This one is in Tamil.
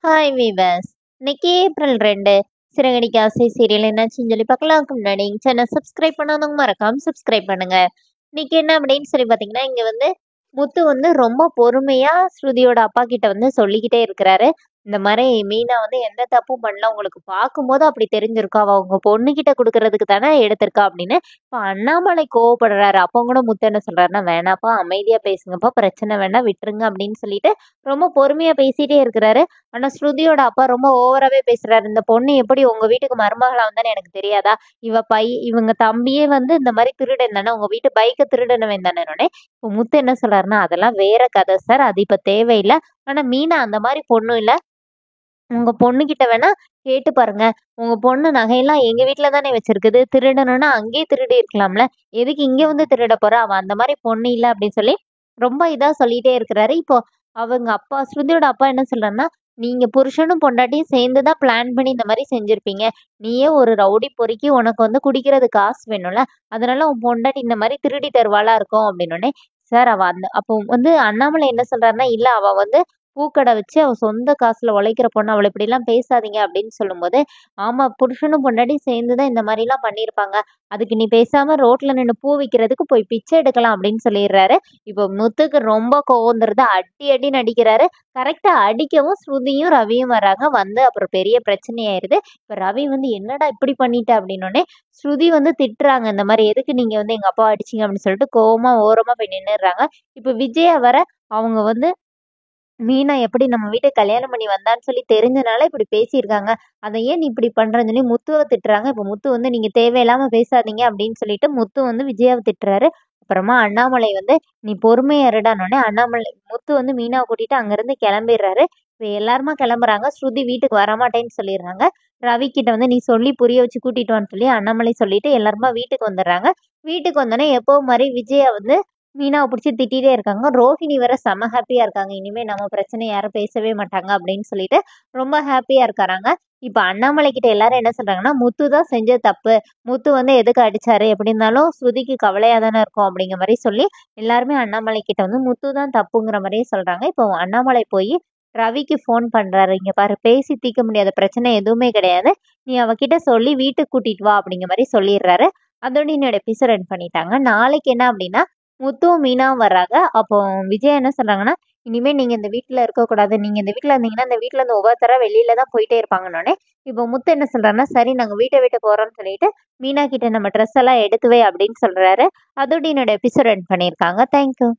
Hi viewers. இன்னைக்கு ஏப்ரல் 2 சிறகடிக்க ஆசை சீரியல் என்னாச்சுன்னு சொல்லி பார்க்கலாம்க்கு முன்னாடி சேனல் சப்ஸ்கிரைப் பண்ணாதவங்க மறக்காம சப்ஸ்கிரைப் பண்ணுங்க. இன்னைக்கு என்ன அப்படின்னு சொல்லி பார்த்தீங்கன்னா, இங்க வந்து முத்து வந்து ரொம்ப பொறுமையா ஸ்ருதியோட அப்பா கிட்ட வந்து சொல்லிக்கிட்டே இருக்கிறாரு. இந்த மாதிரி மீனா வந்து எந்த தப்பும் பண்ணல, உங்களுக்கு பார்க்கும்போது அப்படி தெரிஞ்சிருக்கா, அவ உங்க பொண்ணுகிட்ட கொடுக்கறதுக்கு தானே எடுத்திருக்கா அப்படின்னு. இப்போ அண்ணாமலை கோவப்படுறாரு. அப்போ கூட முத்து என்ன சொல்றாருன்னா, வேணாப்பா அமைதியா பேசுங்கப்பா, பிரச்சனை வேணா விட்டுருங்க அப்படின்னு சொல்லிட்டு ரொம்ப பொறுமையா பேசிட்டே இருக்கிறாரு. ஆனா ஸ்ருதியோட அப்பா ரொம்ப ஓவராவே பேசுறாரு. இந்த பொண்ணு எப்படி உங்க வீட்டுக்கு மருமகளா வந்தான்னு எனக்கு தெரியாதா? இவங்க தம்பியே வந்து இந்த மாதிரி திருடன் தானே, உங்க வீட்டு பைக்கை திருடனவன் தானே. இப்போ முத்து என்ன சொல்றாருன்னா, அதெல்லாம் வேற கதை சார், அது இப்ப தேவையில்லை. ஆனா மீனா அந்த மாதிரி பொண்ணும் இல்ல. உங்க பொண்ணுகிட்ட வேணா கேட்டு பாருங்க. உங்க பொண்ணு நகையெல்லாம் எங்க வீட்டுல தானே வச்சிருக்குது. திருடணும்னா அங்கேயே திருடி இருக்கலாம்ல. எதுக்கு இங்க வந்து திருட போறா? அவ அந்த மாதிரி பொண்ணு இல்ல அப்படின்னு சொல்லி ரொம்ப இதா சொல்லிட்டே இருக்கிறாரு. இப்போ அவங்க அப்பா ஸ்ருதியோட அப்பா என்ன சொல்றாருன்னா, நீங்க புருஷனும் பொண்டாட்டியும் சேர்ந்துதான் பிளான் பண்ணி இந்த மாதிரி செஞ்சிருப்பீங்க. நீயே ஒரு ரவுடி பொறுக்கி உனக்கு வந்து குடிக்கிறது காசு வேணும்ல. அதனால உன் பொண்டாட்டி இந்த மாதிரி திருடி தருவாளா இருக்கும் அப்படின்னு. சார் அவ அந்த அப்போ வந்து அண்ணாமலை என்ன சொல்றாருன்னா, இல்ல அவ வந்து பூக்கடை வச்சு அவ சொந்த காசுல உழைக்கிற பொண்ணு, அவளை இப்படி எல்லாம் பேசாதீங்க அப்படின்னு சொல்லும்போது, ஆமா புருஷனும் பொண்டாட்டி சேர்ந்துதான் இந்த மாதிரி எல்லாம் பண்ணிருப்பாங்க. அதுக்கு நீ பேசாம ரோட்ல நின்னு பூ விக்கிறதுக்கு போய் பிச்சை எடுக்கலாம் அப்படின்னு சொல்லிடுறாரு. இப்போ முத்துக்கு ரொம்ப கோவம் வந்துருது. அடி அடின்னு அடிக்கிறாரு. கரெக்டா அடிக்கவும் ஸ்ருதியும் ரவியும் வராங்க. வந்து அப்புறம் பெரிய பிரச்சனை ஆயிருது. இப்ப ரவி வந்து என்னடா இப்படி பண்ணிட்ட அப்படின்னோடனே ஸ்ருதி வந்து திட்டுறாங்க. இந்த மாதிரி எதுக்கு நீங்க வந்து எங்க அப்பா அடிச்சீங்க அப்படின்னு சொல்லிட்டு கோவமா ஓரமா போய் நின்னுடுறாங்க. இப்ப விஜயா வர அவங்க வந்து மீனா எப்படி நம்ம வீட்டுக்கு கல்யாணம் பண்ணி வந்தான்னு சொல்லி தெரிஞ்சனால இப்படி பேசியிருக்காங்க. அதை ஏன் நீ இப்படி பண்றன்னு சொல்லி முத்துவை திட்டுறாங்க. இப்ப முத்து வந்து நீங்க தேவையில்லாம பேசாதீங்க அப்படின்னு சொல்லிட்டு முத்து வந்து விஜயாவை திட்டுறாரு. அப்புறமா அண்ணாமலை வந்து நீ பொறுமையா இருடானோடனே அண்ணாமலை முத்து வந்து மீனாவை கூட்டிட்டு அங்கிருந்து கிளம்பிடுறாரு. இப்ப எல்லாருமா கிளம்புறாங்க. ஸ்ருதி வீட்டுக்கு வரமாட்டேன்னு சொல்லிடுறாங்க. ரவி கிட்ட வந்து நீ சொல்லி புரிய வச்சு கூட்டிட்டு வான்னு சொல்லி அண்ணாமலை சொல்லிட்டு எல்லாருமா வீட்டுக்கு வந்துடுறாங்க. வீட்டுக்கு வந்தோடனே எப்போ மாதிரி விஜயா வந்து மீனாவை பிடிச்சி திட்டிகிட்டே இருக்காங்க. ரோஹிணி வேற செம ஹாப்பியா இருக்காங்க. இனிமே நம்ம பிரச்சனை யாரும் பேசவே மாட்டாங்க அப்படின்னு சொல்லிட்டு ரொம்ப ஹாப்பியா இருக்காங்க. இப்ப அண்ணாமலை கிட்ட எல்லாரும் என்ன சொல்றாங்கன்னா, முத்து தான் செஞ்ச தப்பு. முத்து வந்து எதுக்கு அடிச்சாரு, எப்படி இருந்தாலும் ஸ்ருதிக்கு கவலையா தானே இருக்கும் அப்படிங்கிற மாதிரி சொல்லி எல்லாருமே அண்ணாமலை கிட்ட வந்து முத்து தான் தப்புங்கிற மாதிரியே சொல்றாங்க. இப்போ அண்ணாமலை போய் ரவிக்கு ஃபோன் பண்றாரு. இங்க பாரு, பேசி தீர்க்க முடியாத பிரச்சனை எதுவுமே கிடையாது. நீ அவகிட்ட சொல்லி வீட்டுக்கு கூட்டிட்டு வா அப்படிங்கிற மாதிரி சொல்லிடுறாரு. அதோட என்னோட எபிசோட் ரன் பண்ணிட்டாங்க. நாளைக்கு என்ன அப்படின்னா முத்துவும் மீனாவும் வர்றாங்க. அப்போ விஜய் என்ன சொல்றாங்கன்னா, இனிமே நீங்க இந்த வீட்டுல இருக்கக்கூடாது. நீங்க இந்த வீட்டுல இருந்தீங்கன்னா இந்த வீட்டுல இருந்து ஒவ்வொருத்தரா வெளியில தான் போயிட்டே இருப்பாங்கன்னொடனே இப்போ முத்து என்ன சொல்றாருன்னா, சரி நாங்க வீட்டை விட்டு போறோம்னு சொல்லிட்டு மீனா கிட்ட நம்ம ட்ரெஸ் எல்லாம் எடுத்துவே அப்படின்னு சொல்றாரு. அதோட என்னோட எபிசோட் ரன் பண்ணியிருக்காங்க. தேங்க்யூ.